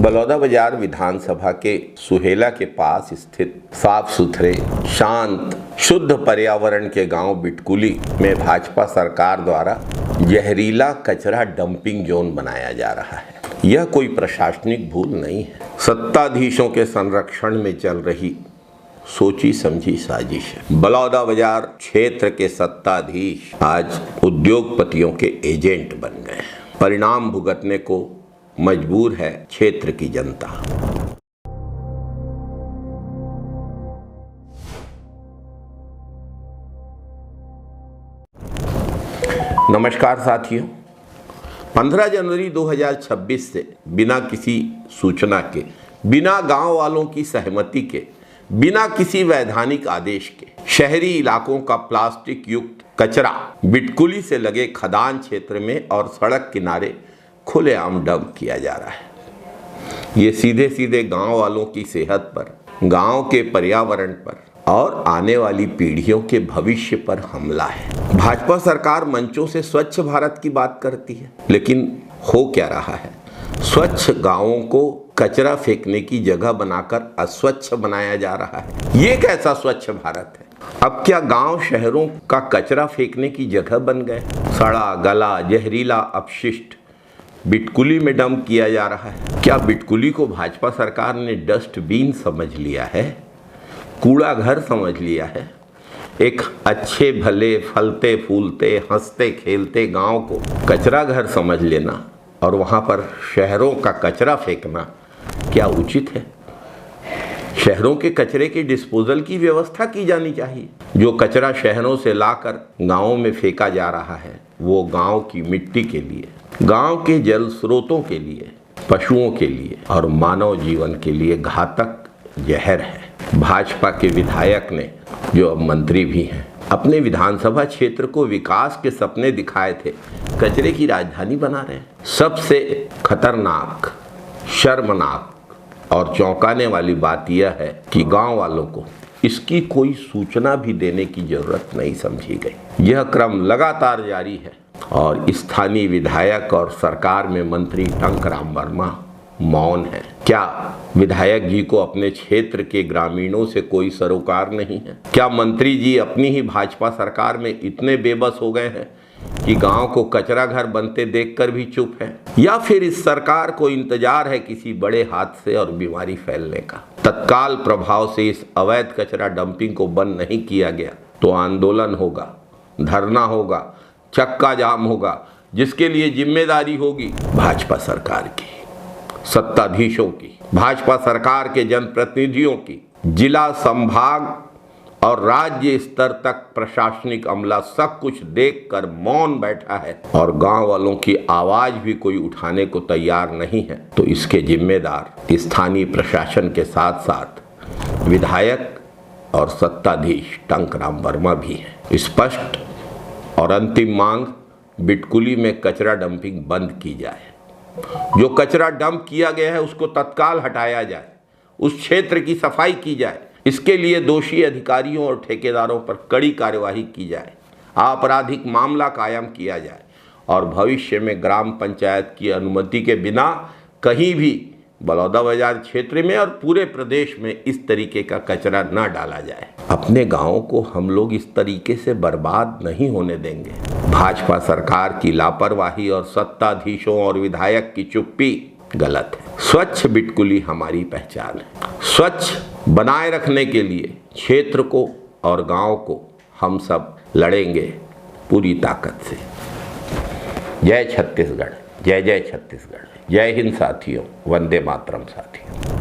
बलौदाबाजार विधानसभा के सुहेला के पास स्थित साफ सुथरे, शांत, शुद्ध पर्यावरण के गांव बिटकुली में भाजपा सरकार द्वारा जहरीला कचरा डंपिंग जोन बनाया जा रहा है। यह कोई प्रशासनिक भूल नहीं है, सत्ताधीशों के संरक्षण में चल रही सोची समझी साजिश है। बलौदाबाजार क्षेत्र के सत्ताधीश आज उद्योगपतियों के एजेंट बन गए हैं। परिणाम भुगतने को मजबूर है क्षेत्र की जनता। नमस्कार साथियों, 15 जनवरी 2026 से बिना किसी सूचना के, बिना गांव वालों की सहमति के, बिना किसी वैधानिक आदेश के शहरी इलाकों का प्लास्टिक युक्त कचरा बिटकुली से लगे खदान क्षेत्र में और सड़क किनारे खुलेआम डंप किया जा रहा है। ये सीधे सीधे गांव वालों की सेहत पर, गांव के पर्यावरण पर और आने वाली पीढ़ियों के भविष्य पर हमला है। भाजपा सरकार मंचों से स्वच्छ भारत की बात करती है, लेकिन हो क्या रहा है? स्वच्छ गांवों को कचरा फेंकने की जगह बनाकर अस्वच्छ बनाया जा रहा है। ये कैसा स्वच्छ भारत है? अब क्या गांव शहरों का कचरा फेंकने की जगह बन गए? सड़ा गला जहरीला अपशिष्ट बिटकुली में डंप किया जा रहा है। क्या बिटकुली को भाजपा सरकार ने डस्टबिन समझ लिया है, कूड़ा घर समझ लिया है? एक अच्छे भले फलते फूलते हंसते खेलते गांव को कचरा घर समझ लेना और वहां पर शहरों का कचरा फेंकना क्या उचित है? शहरों के कचरे के डिस्पोजल की व्यवस्था की जानी चाहिए। जो कचरा शहरों से लाकर गांवों में फेंका जा रहा है वो गांव की मिट्टी के लिए, गांव के जल स्रोतों के लिए, पशुओं के लिए और मानव जीवन के लिए घातक जहर है। भाजपा के विधायक ने, जो अब मंत्री भी हैं, अपने विधानसभा क्षेत्र को विकास के सपने दिखाए थे, कचरे की राजधानी बना रहे हैं। सबसे खतरनाक, शर्मनाक और चौंकाने वाली बात यह है कि गांव वालों को इसकी कोई सूचना भी देने की जरूरत नहीं समझी गई। यह क्रम लगातार जारी है और स्थानीय विधायक और सरकार में मंत्री टंकराम वर्मा मौन है। क्या विधायक जी को अपने क्षेत्र के ग्रामीणों से कोई सरोकार नहीं है? क्या मंत्री जी अपनी ही भाजपा सरकार में इतने बेबस हो गए हैं कि गांव को कचरा घर बनते देखकर भी चुप है? या फिर इस सरकार को इंतजार है किसी बड़े हादसे और बीमारी फैलने का? तत्काल प्रभाव से इस अवैध कचरा डंपिंग को बंद नहीं किया गया तो आंदोलन होगा, धरना होगा, चक्का जाम होगा, जिसके लिए जिम्मेदारी होगी भाजपा सरकार की, सत्ताधीशों की, भाजपा सरकार के जनप्रतिनिधियों की। जिला, संभाग और राज्य स्तर तक प्रशासनिक अमला सब कुछ देखकर मौन बैठा है और गांव वालों की आवाज भी कोई उठाने को तैयार नहीं है, तो इसके जिम्मेदार स्थानीय प्रशासन के साथ साथ विधायक और सत्ताधीश टंकराम वर्मा भी हैं। स्पष्ट और अंतिम मांग, बिटकुली में कचरा डंपिंग बंद की जाए। जो कचरा डंप किया गया है उसको तत्काल हटाया जाए, उस क्षेत्र की सफाई की जाए। इसके लिए दोषी अधिकारियों और ठेकेदारों पर कड़ी कार्यवाही की जाए, आपराधिक मामला कायम किया जाए और भविष्य में ग्राम पंचायत की अनुमति के बिना कहीं भी बलौदाबाजार क्षेत्र में और पूरे प्रदेश में इस तरीके का कचरा न डाला जाए। अपने गांवों को हम लोग इस तरीके से बर्बाद नहीं होने देंगे। भाजपा सरकार की लापरवाही और सत्ताधीशों और विधायक की चुप्पी गलत है। स्वच्छ बिटकुली हमारी पहचान है। स्वच्छ बनाए रखने के लिए क्षेत्र को और गांव को हम सब लड़ेंगे पूरी ताकत से। जय छत्तीसगढ़, जय जय छत्तीसगढ़, जय हिंद साथियों, वंदे मातरम साथियों।